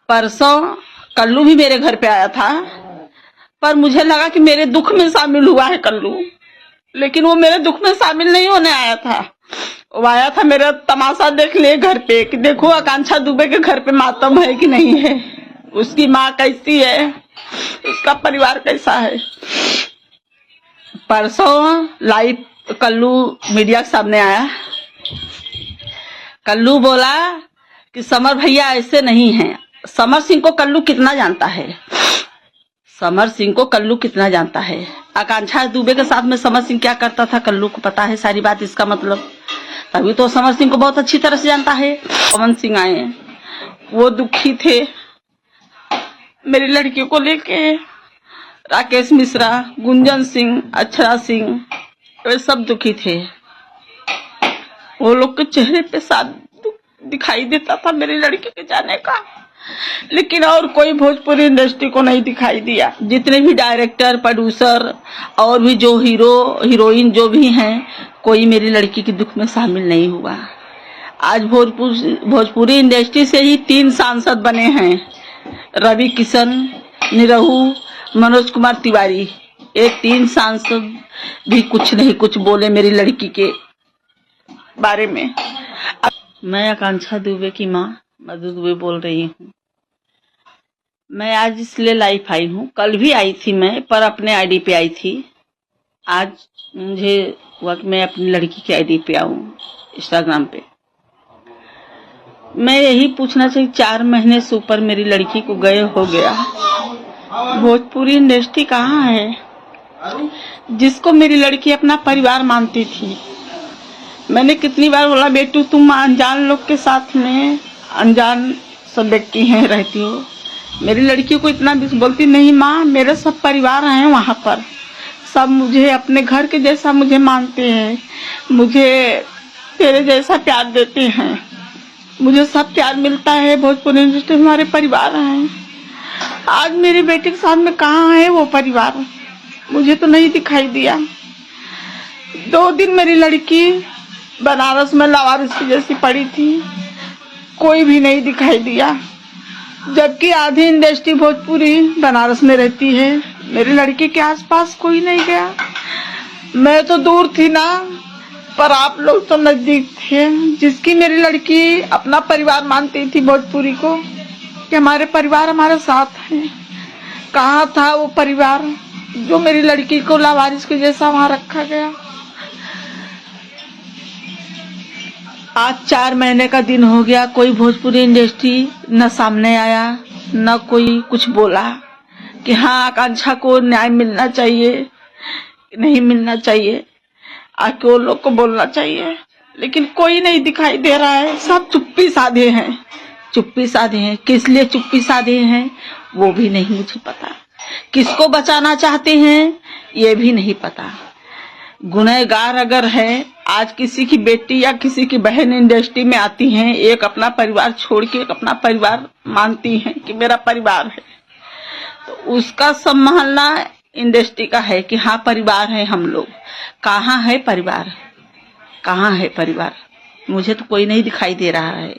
परसों कल्लू भी मेरे घर पे आया था, पर मुझे लगा कि मेरे दुख में शामिल हुआ है कल्लू, लेकिन वो मेरे दुख में शामिल नहीं होने आया था। वो आया था मेरा तमाशा देख ले घर पे कि देखो आकांक्षा दुबे के घर पे मातम है कि नहीं है, उसकी माँ कैसी है, उसका परिवार कैसा है। परसों लाइव कल्लू मीडिया के सामने आया। कल्लू बोला कि समर भैया ऐसे नहीं हैं। समर सिंह को कल्लू कितना जानता है, समर सिंह को कल्लू कितना जानता है। आकांक्षा दुबे के साथ में समर सिंह क्या करता था कल्लू को पता है सारी बात। इसका मतलब तभी तो समर सिंह को बहुत अच्छी तरह से जानता है। पवन सिंह आए, वो दुखी थे मेरी लड़की को लेके। राकेश मिश्रा, गुंजन सिंह, अक्षरा सिंह, वे सब दुखी थे। वो लोग के चेहरे पे साथ दिखाई देता था मेरी लड़की के जाने का, लेकिन और कोई भोजपुरी इंडस्ट्री को नहीं दिखाई दिया। जितने भी डायरेक्टर, प्रोड्यूसर और भी जो हीरो हीरोइन जो भी हैं, कोई मेरी लड़की के दुख में शामिल नहीं हुआ। आज भोजपुरी इंडस्ट्री से ही 3 सांसद बने हैं, रवि किशन, निरहू, मनोज कुमार तिवारी। ये 3 सांसद भी कुछ नहीं कुछ बोले मेरी लड़की के बारे में। मैं आकांक्षा दुबे की माँ मधु दुबे बोल रही हूँ। मैं आज इसलिए लाइव आई हूँ, कल भी आई थी मैं, पर अपने आईडी पे आई थी। आज मुझे हुआ कि मैं अपनी लड़की की आईडी पे आऊँ, इंस्टाग्राम पे। मैं यही पूछना चाहिए, 4 महीने से ऊपर मेरी लड़की को गए हो गया। भोजपुरी इंडस्ट्री कहाँ है जिसको मेरी लड़की अपना परिवार मानती थी। मैंने कितनी बार बोला बेटू तुम अनजान लोग के साथ में, अनजान सब व्यक्ति हैं, रहती हो। मेरी लड़की को इतना भी बोलती नहीं माँ, मेरे सब परिवार हैं वहाँ पर, सब मुझे अपने घर के जैसा मुझे मानते हैं, मुझे तेरे जैसा प्यार देते हैं, मुझे सब प्यार मिलता है। भोजपुरी इंडस्ट्री हमारे परिवार हैं। आज मेरी बेटी के साथ में कहाँ है वो परिवार, मुझे तो नहीं दिखाई दिया। 2 दिन मेरी लड़की बनारस में लावारिस की जैसी पड़ी थी, कोई भी नहीं दिखाई दिया, जबकि आधी इंडस्ट्री भोजपुरी बनारस में रहती है। मेरी लड़की के आसपास कोई नहीं गया। मैं तो दूर थी ना, पर आप लोग तो नजदीक थे। जिसकी मेरी लड़की अपना परिवार मानती थी भोजपुरी को, कि हमारे परिवार हमारे साथ है, कहाँ था वो परिवार जो मेरी लड़की को लावारिस के जैसा वहां रखा गया। आज 4 महीने का दिन हो गया, कोई भोजपुरी इंडस्ट्री न सामने आया, न कोई कुछ बोला कि हाँ आकांक्षा को न्याय मिलना चाहिए, नहीं मिलना चाहिए, आके वो लोग को बोलना चाहिए। लेकिन कोई नहीं दिखाई दे रहा है, सब चुप्पी साधे हैं, चुप्पी साधे हैं। किस लिए चुप्पी साधे हैं वो भी नहीं मुझे पता, किसको बचाना चाहते हैं ये भी नहीं पता। गुनहगार अगर है, आज किसी की बेटी या किसी की बहन इंडस्ट्री में आती हैं, एक अपना परिवार छोड़ के एक अपना परिवार मानती हैं कि मेरा परिवार है, तो उसका संभालना इंडस्ट्री का है कि हाँ परिवार है हम लोग। कहाँ है परिवार, कहाँ है परिवार, मुझे तो कोई नहीं दिखाई दे रहा है।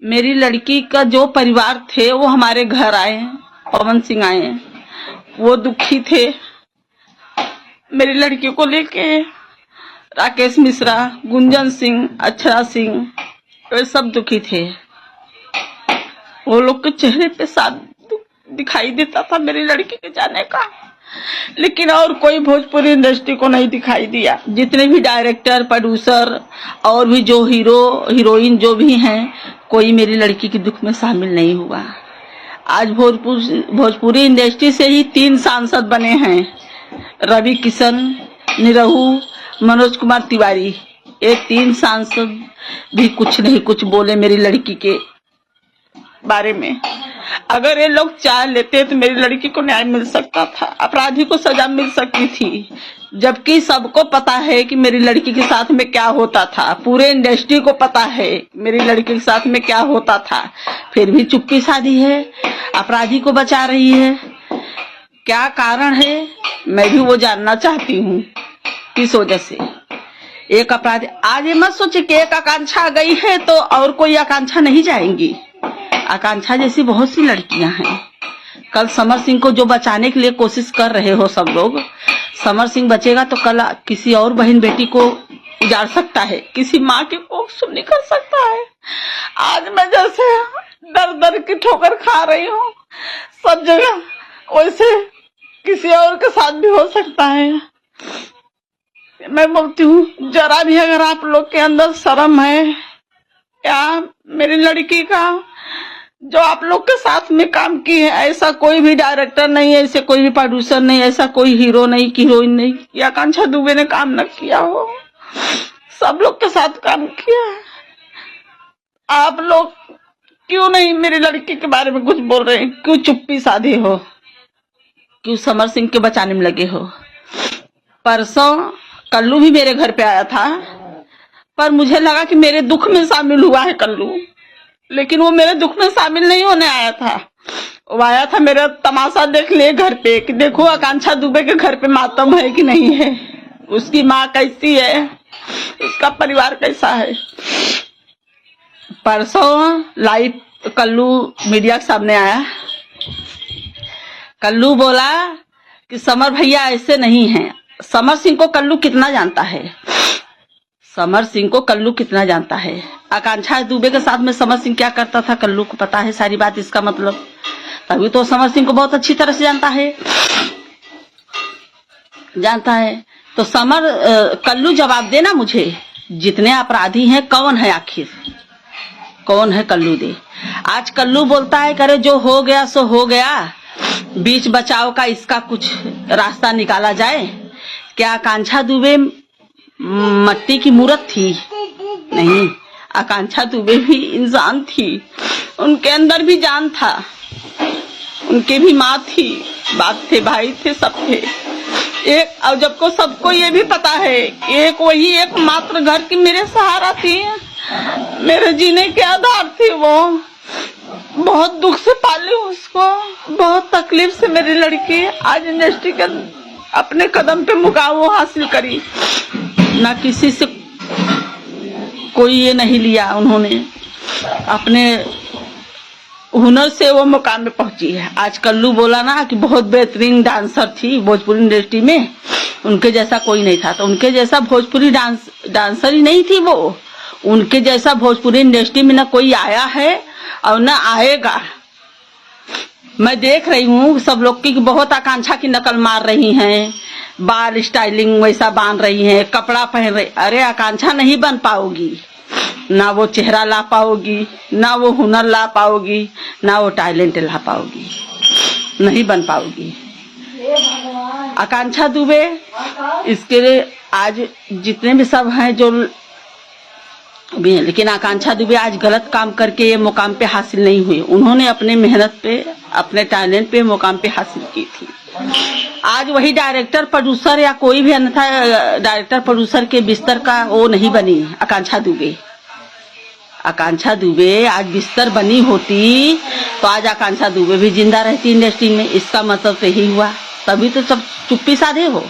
मेरी लड़की का जो परिवार थे वो हमारे घर आए, पवन सिंह आए, वो दुखी थे मेरी लड़की को लेके। राकेश मिश्रा, गुंजन सिंह, अक्षरा सिंह, वे सब दुखी थे। वो लोग के चेहरे पे साथ दिखाई देता था मेरी लड़की के जाने का, लेकिन और कोई भोजपुरी इंडस्ट्री को नहीं दिखाई दिया। जितने भी डायरेक्टर, प्रोड्यूसर और भी जो हीरो हीरोइन जो भी हैं, कोई मेरी लड़की के दुख में शामिल नहीं हुआ। आज भोजपुरी इंडस्ट्री से ही 3 सांसद बने हैं, रवि किशन, निरहू, मनोज कुमार तिवारी। ये 3 सांसद भी कुछ नहीं कुछ बोले मेरी लड़की के बारे में। अगर ये लोग चाह लेते तो मेरी लड़की को न्याय मिल सकता था, अपराधी को सजा मिल सकती थी। जबकि सबको पता है कि मेरी लड़की के साथ में क्या होता था, पूरे इंडस्ट्री को पता है मेरी लड़की के साथ में क्या होता था, फिर भी चुप्पी साधी है, अपराधी को बचा रही है। क्या कारण है मैं भी वो जानना चाहती हूँ, किस वजह से एक अपराधी। आज ये मत सोचे कि एक आकांक्षा गई है तो और कोई आकांक्षा नहीं जाएंगी। आकांक्षा जैसी बहुत सी लड़कियां हैं। कल समर सिंह को जो बचाने के लिए कोशिश कर रहे हो सब लोग, समर सिंह बचेगा तो कल किसी और बहन बेटी को उजाड़ सकता है, किसी माँ की कोख सुन्नी कर सकता है। आज मैं जैसे दर दर की ठोकर खा रही हूँ सब जगह, वैसे किसी और के साथ भी हो सकता है। मैं बोलती हूँ जरा भी अगर आप लोग के अंदर शर्म है या मेरी लड़की का जो आप लोग के साथ में काम की है, ऐसा कोई भी डायरेक्टर नहीं है, ऐसे कोई भी प्रोड्यूसर नहीं, ऐसा कोई हीरो नहीं, हीरोइन नहीं या आकांक्षा दुबे ने काम न किया हो, सब लोग के साथ काम किया है। आप लोग क्यों नहीं मेरी लड़की के बारे में कुछ बोल रहे हैं? क्यों चुप्पी साधे हो? क्यों समर सिंह के बचाने में लगे हो? परसों कल्लू भी मेरे घर पे आया था, पर मुझे लगा कि मेरे दुख में शामिल हुआ है कल्लू, लेकिन वो मेरे दुख में शामिल नहीं होने आया था। वो आया था मेरा तमाशा देख ले घर पे कि देखो आकांक्षा दुबे के घर पे मातम है कि नहीं है, उसकी माँ कैसी है, उसका परिवार कैसा है। परसों लाइव कल्लू मीडिया के सामने आया। कल्लू बोला कि समर भैया ऐसे नहीं हैं। समर सिंह को कल्लू कितना जानता है? समर सिंह को कल्लू कितना जानता है? आकांक्षा दुबे के साथ में समर सिंह क्या करता था कल्लू को पता है सारी बात। इसका मतलब तभी तो समर सिंह को बहुत अच्छी तरह से जानता है। तो कल्लू जवाब देना मुझे, जितने अपराधी हैं कौन है आखिर, कौन है कल्लू दे। आज कल्लू बोलता है करे जो हो गया सो हो गया, बीच बचाव का इसका कुछ रास्ता निकाला जाए। क्या आकांक्षा दुबे मट्टी की मूर्त थी? नहीं, आकांक्षा दुबे भी इंसान थी, उनके अंदर भी जान था, उनके भी माँ थी, बाप थे, भाई थे, सब थे एक। और जब को सबको ये भी पता है एक वही एक मात्र घर की मेरे सहारा थी, मेरे जीने के आधार थी। वो बहुत दुख से पाली उसको, बहुत तकलीफ से मेरी लड़की आज इंडस्ट्री के अपने कदम पे मुकाम हासिल करी। ना किसी से कोई ये नहीं लिया, उन्होंने अपने हुनर से वो मुकाम में पहुंची है। आज कल्लू बोला ना कि बहुत बेहतरीन डांसर थी भोजपुरी इंडस्ट्री में, उनके जैसा कोई नहीं था। तो उनके जैसा भोजपुरी डांसर ही नहीं थी वो, उनके जैसा भोजपुरी इंडस्ट्री में ना कोई आया है और ना आएगा। मैं देख रही हूँ सब लोग की बहुत आकांक्षा की नकल मार रही हैं, बाल स्टाइलिंग वैसा बांध रही हैं, कपड़ा पहन रही। अरे आकांक्षा नहीं बन पाओगी, ना वो चेहरा ला पाओगी, ना वो हुनर ला पाओगी, ना वो टैलेंट ला पाओगी, नहीं बन पाओगी आकांक्षा दुबे। इसके लिए आज जितने भी सब हैं जो भी हैं, लेकिन आकांक्षा दुबे आज गलत काम करके ये मुकाम पे हासिल नहीं हुई। उन्होंने अपने मेहनत पे, अपने टैलेंट पे मुकाम पे हासिल की थी। आज वही डायरेक्टर प्रोड्यूसर या कोई भी अन्यथा डायरेक्टर प्रोड्यूसर के बिस्तर का वो नहीं बनी आकांक्षा दुबे। आकांक्षा दुबे आज बिस्तर बनी होती तो आज आकांक्षा दुबे भी जिंदा रहती इंडस्ट्री में। इसका मतलब तो यही हुआ, तभी तो सब चुप्पी साधे हो।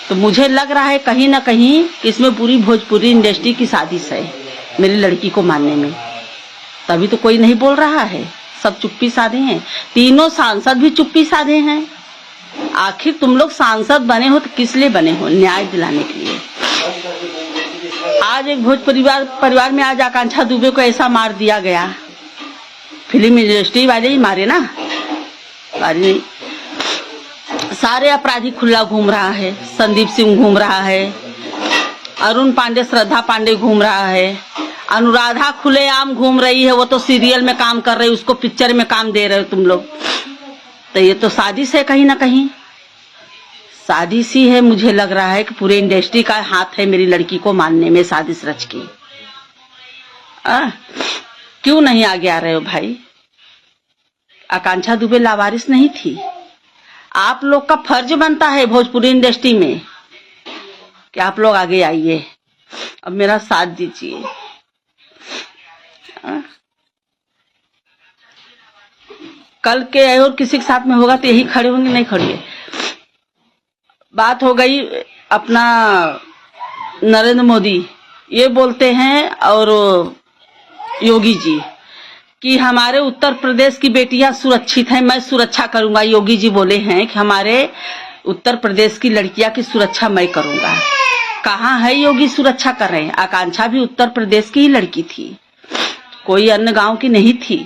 तो मुझे लग रहा है कहीं ना कहीं कि इसमें पूरी भोजपुरी इंडस्ट्री की साजिश है मेरी लड़की को मारने में, तभी तो कोई नहीं बोल रहा है, सब चुप्पी साधे हैं। तीनों सांसद भी चुप्पी साधे हैं। आखिर तुम लोग सांसद बने हो तो किस लिए बने हो? न्याय दिलाने के लिए। आज एक भोजपुरी परिवार में आज आकांक्षा दुबे को ऐसा मार दिया गया, फिल्म इंडस्ट्री वाले ही मारे ना, नहीं सारे अपराधी खुला घूम रहा है। संदीप सिंह घूम रहा है, अरुण पांडे, श्रद्धा पांडे घूम रहा है, अनुराधा खुलेआम घूम रही है। वो तो सीरियल में काम कर रही है, उसको पिक्चर में काम दे रहे हो तुम लोग। तो ये तो साजिश है, कहीं ना कहीं साजिश ही है। मुझे लग रहा है कि पूरे इंडस्ट्री का हाथ है मेरी लड़की को मारने में, साजिश रच के। क्यों नहीं आगे आ रहे हो भाई? आकांक्षा दुबे लावारिस नहीं थी। आप लोग का फर्ज बनता है भोजपुरी इंडस्ट्री में कि आप लोग आगे आइए, अब मेरा साथ दीजिए। कल के और किसी के साथ में होगा तो यही खड़े होंगे, नहीं खड़े। बात हो गई अपना नरेंद्र मोदी ये बोलते हैं और योगी जी कि हमारे उत्तर प्रदेश की बेटियां सुरक्षित हैं, मैं सुरक्षा करूंगा। योगी जी बोले हैं कि हमारे उत्तर प्रदेश की लड़कियां की सुरक्षा मैं करूंगा। कहाँ है योगी सुरक्षा कर रहे हैं? आकांक्षा भी उत्तर प्रदेश की ही लड़की थी, कोई अन्य गांव की नहीं थी।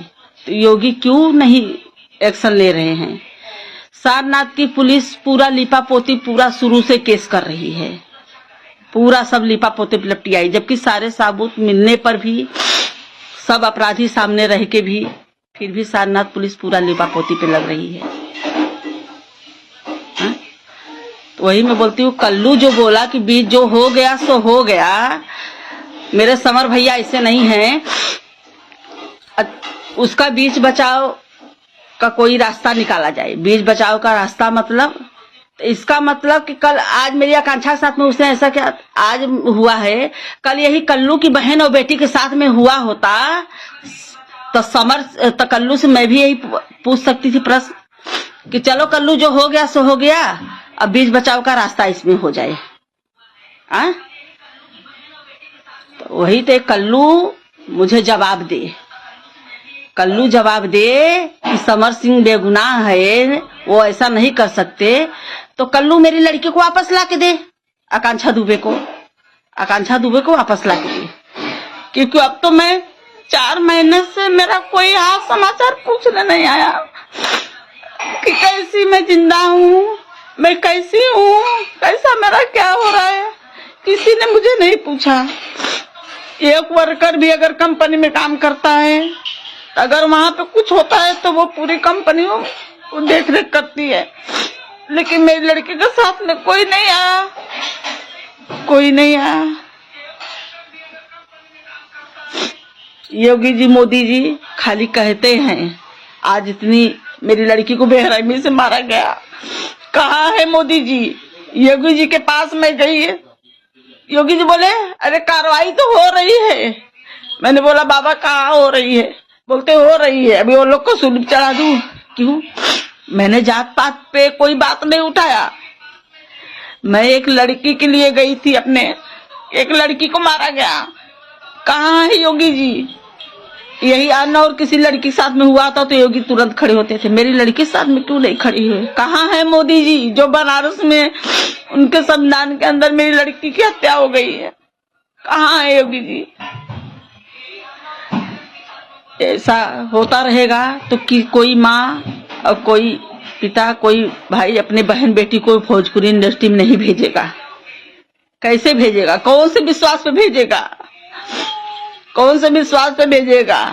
तो योगी क्यों नहीं एक्शन ले रहे हैं? सारनाथ की पुलिस पूरा लिपापोती पूरा शुरू से केस कर रही है, पूरा सब लिपापोती लपटी आई, जबकि सारे सबूत मिलने पर भी, सब अपराधी सामने रह के भी, फिर भी सारनाथ पुलिस पूरा लिपापोती पे लग रही है। तो वही मैं बोलती हूँ, कल्लू जो बोला कि बीच जो हो गया सो हो गया, मेरे समर भैया ऐसे नहीं हैं। उसका बीच बचाव का कोई रास्ता निकाला जाए। बीच बचाव का रास्ता मतलब, तो इसका मतलब कि कल आज मेरी आकांक्षा के साथ में उसने ऐसा क्या आज हुआ है, कल यही कल्लू की बहन और बेटी के साथ में हुआ होता तो कल्लू से मैं भी यही पूछ सकती थी प्रश्न कि चलो कल्लू जो हो गया सो हो गया, अब बीच बचाव का रास्ता इसमें हो जाए। तो वही तो कल्लू मुझे जवाब दे, कल्लू जवाब दे कि समर सिंह बेगुनाह है, वो ऐसा नहीं कर सकते। तो कल्लू मेरी लड़की को वापस ला के दे, आकांक्षा दुबे को वापस ला के दे। क्योंकि अब तो मैं 4 महीने से मेरा कोई हाल समाचार पूछने नहीं आया कि कैसी मैं जिंदा हूँ, मैं कैसी हूँ, कैसा मेरा क्या हो रहा है, किसी ने मुझे नहीं पूछा। एक वर्कर भी अगर कंपनी में काम करता है, अगर वहां पे कुछ होता है तो वो पूरी कंपनी वो देख रेख करती है, लेकिन मेरी लड़की के साथ में कोई नहीं आया, कोई नहीं आया। योगी जी मोदी जी खाली कहते हैं, आज इतनी मेरी लड़की को बेरहमी से मारा गया, कहाँ है मोदी जी? योगी जी के पास में गई है, योगी जी बोले अरे कार्रवाई तो हो रही है। मैंने बोला बाबा कहाँ हो रही है? बोलते हो रही है, अभी वो लोग को सुलभ चढ़ा दूं। क्यों? मैंने जात पात पे कोई बात नहीं उठाया, मैं एक लड़की के लिए गई थी, अपने एक लड़की को मारा गया। कहाँ है योगी जी? यही अन्य और किसी लड़की के साथ में हुआ था तो योगी तुरंत खड़े होते थे, मेरी लड़की के साथ में क्यों नहीं खड़ी हुई? कहाँ है मोदी जी जो बनारस में उनके संविधान के अंदर मेरी लड़की की हत्या हो गई है? कहाँ है योगी जी? ऐसा होता रहेगा तो कि कोई माँ और कोई पिता, कोई भाई अपने बहन बेटी को भोजपुरी इंडस्ट्री में नहीं भेजेगा। कैसे भेजेगा? कौन से विश्वास पे भेजेगा? कौन से विश्वास पे भेजेगा?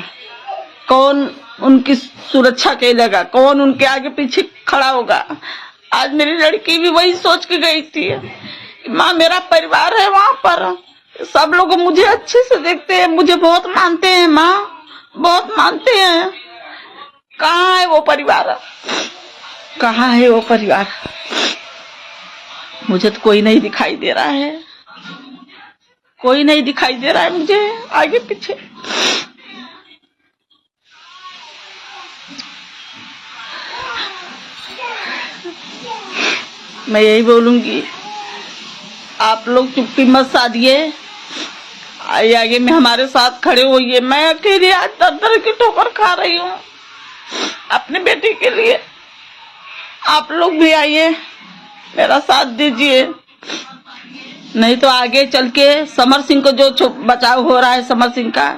कौन उनकी सुरक्षा करेगा? कौन उनके आगे पीछे खड़ा होगा? आज मेरी लड़की भी वही सोच के गई थी, माँ मेरा परिवार है वहां पर, सब लोग मुझे अच्छे से देखते हैं, मुझे बहुत मानते हैं, माँ बहुत मानते हैं। कहाँ है वो परिवार? कहाँ है वो परिवार? मुझे तो कोई नहीं दिखाई दे रहा है, कोई नहीं दिखाई दे रहा है मुझे आगे पीछे। मैं यही बोलूंगी, आप लोग चुप्पी मत साधिए, आगे में हमारे साथ खड़े होइए। मैं अकेली आज दर की ठोकर खा रही हूँ अपने बेटी के लिए, आप लोग भी आइए, मेरा साथ दीजिए। नहीं तो आगे चल के समर सिंह को जो बचाव हो रहा है समर सिंह का,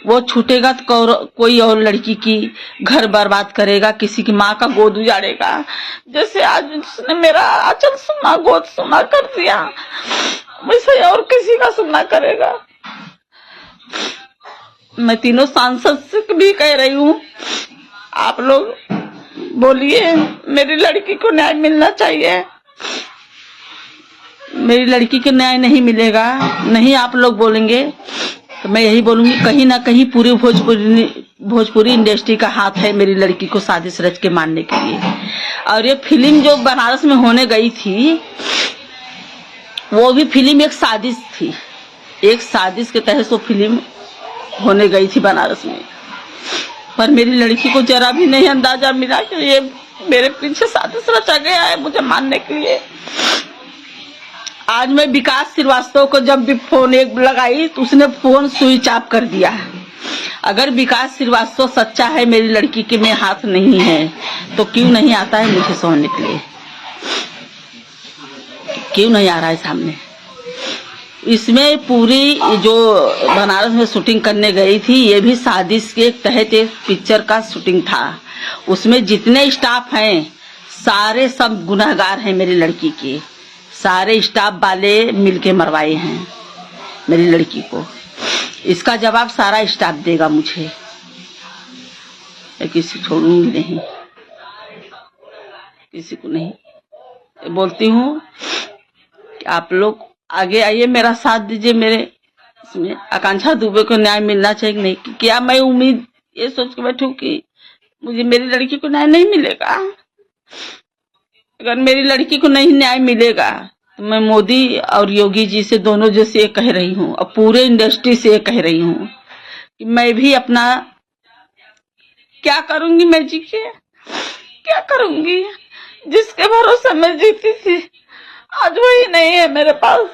वो छूटेगा तो कोई और लड़की की घर बर्बाद करेगा, किसी की माँ का गोद उजाड़ेगा। जैसे आज उसने मेरा आंचल सुना, गोद सुना कर दिया, वैसे और किसी का सुनना करेगा। मैं तीनों सांसद से भी कह रही हूँ, आप लोग बोलिए, मेरी लड़की को न्याय मिलना चाहिए। मेरी लड़की को न्याय नहीं मिलेगा, नहीं आप लोग बोलेंगे तो मैं यही बोलूंगी, कहीं ना कहीं पूरी भोजपुरी इंडस्ट्री का हाथ है मेरी लड़की को साजिश रच के मारने के लिए। और ये फिल्म जो बनारस में होने गई थी, वो भी फिल्म एक साजिश थी, एक साजिश के तहत वो फिल्म होने गई थी बनारस में। पर मेरी लड़की को जरा भी नहीं अंदाजा मिला कि ये मेरे पीछे साजिश रचा गया है मुझे मारने के लिए। आज मैं विकास श्रीवास्तव को जब भी फोन एक लगाई तो उसने फोन स्विच ऑफ कर दिया, अगर विकास श्रीवास्तव सच्चा है मेरी लड़की के में हाथ नहीं है तो क्यों नहीं आता है मुझे सोने के लिए, क्यों नहीं आ रहा है सामने। इसमें पूरी जो बनारस में शूटिंग करने गई थी ये भी साजिश के तहत एक पिक्चर का शूटिंग था। उसमें जितने स्टाफ हैं सारे सब गुनहगार हैं मेरी लड़की के, सारे स्टाफ वाले मिलके मरवाए हैं मेरी लड़की को। इसका जवाब सारा स्टाफ देगा मुझे, मैं किसी छोड़ूंगी नहीं, किसी को नहीं। बोलती हूँ कि आप लोग आगे आइए, मेरा साथ दीजिए, मेरे इसमें आकांक्षा दुबे को न्याय मिलना चाहिए कि नहीं। क्या मैं उम्मीद ये सोच के बैठूं कि मुझे मेरी लड़की को न्याय नहीं मिलेगा? अगर मेरी लड़की को नहीं न्याय मिलेगा तो मैं मोदी और योगी जी से दोनों जो से कह रही हूँ और पूरे इंडस्ट्री से ये कह रही हूँ कि मैं भी अपना क्या करूंगी, मैं जी के क्या करूंगी? जिसके भरोसे मैं जीती थी आज वही नहीं है मेरे पास,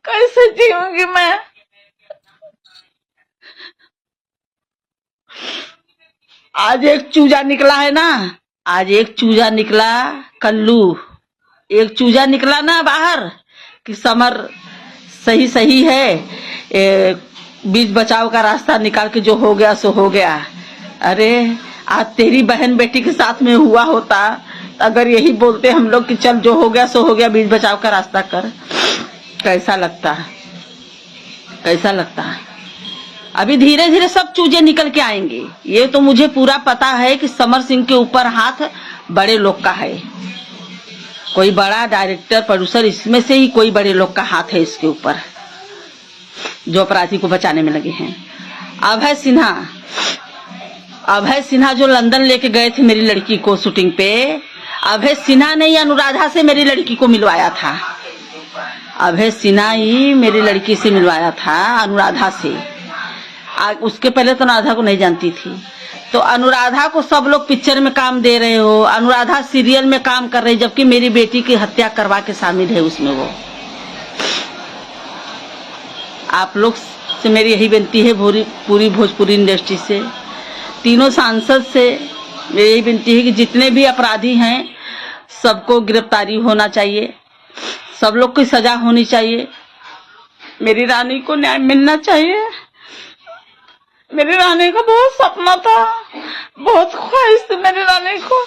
कैसे जीऊंगी मैं? आज एक चूजा निकला है ना, आज एक चूजा निकला, कल्लू एक चूजा निकला ना बाहर कि समर सही सही है, बीच बचाव का रास्ता निकाल के जो हो गया सो हो गया। अरे आज तेरी बहन बेटी के साथ में हुआ होता, अगर यही बोलते हम लोग कि चल जो हो गया सो हो गया, बीच बचाव का रास्ता कर, कैसा लगता, कैसा लगता? अभी धीरे धीरे सब चूजे निकल के आएंगे। ये तो मुझे पूरा पता है कि समर सिंह के ऊपर हाथ बड़े लोग का है, कोई बड़ा डायरेक्टर प्रोड्यूसर इसमें से ही कोई बड़े लोग का हाथ है इसके ऊपर, जो अपराधी को बचाने में लगे हैं। अभय सिन्हा जो लंदन लेके गए थे मेरी लड़की को शूटिंग पे, अभय सिन्हा ने ही अनुराधा से मेरी लड़की को मिलवाया था। अभय सिन्हा ही मेरी लड़की से मिलवाया था अनुराधा से। उसके पहले तो अनुराधा को नहीं जानती थी। तो अनुराधा को सब लोग पिक्चर में काम दे रहे हो, अनुराधा सीरियल में काम कर रही, जबकि मेरी बेटी की हत्या करवा के शामिल है उसमें वो। आप लोग से मेरी यही विनती है, पूरी भोजपुरी इंडस्ट्री से, तीनों सांसद से मेरी यही विनती है कि जितने भी अपराधी हैं सबको गिरफ्तारी होना चाहिए, सब लोग की सजा होनी चाहिए, मेरी रानी को न्याय मिलना चाहिए। मेरी रानी का बहुत सपना था, बहुत ख्वाहिश थी मेरी रानी को।